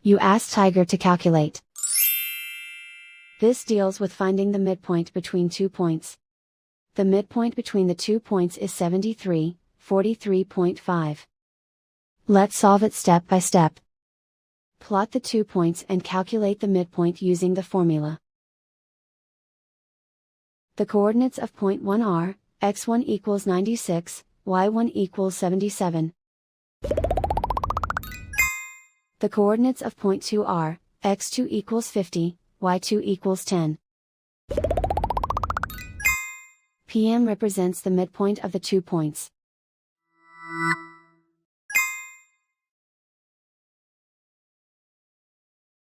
You ask Tiger to calculate. This deals with finding the midpoint between 2 points. The midpoint between the 2 points is 73, 43.5. Let's solve it step by step. Plot the 2 points and calculate the midpoint using the formula. The coordinates of point 1 are, x1 equals 96, y1 equals 77. The coordinates of point 2 are, x2 equals 50, y2 equals 10. PM represents the midpoint of the 2 points.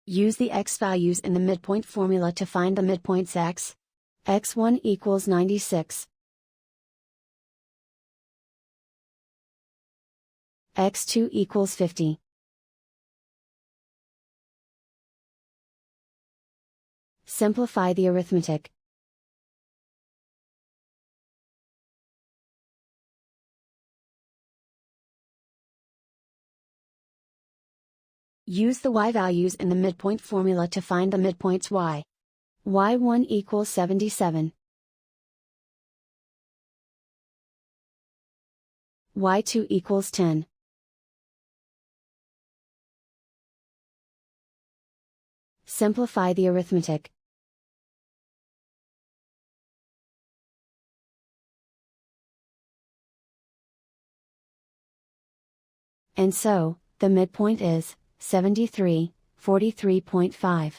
Use the x values in the midpoint formula to find the midpoints x. x1 equals 96. x2 equals 50. Simplify the arithmetic. Use the y values in the midpoint formula to find the midpoints y. y1 equals 77. y2 equals 10. Simplify the arithmetic. And so, the midpoint is 73, 43.5.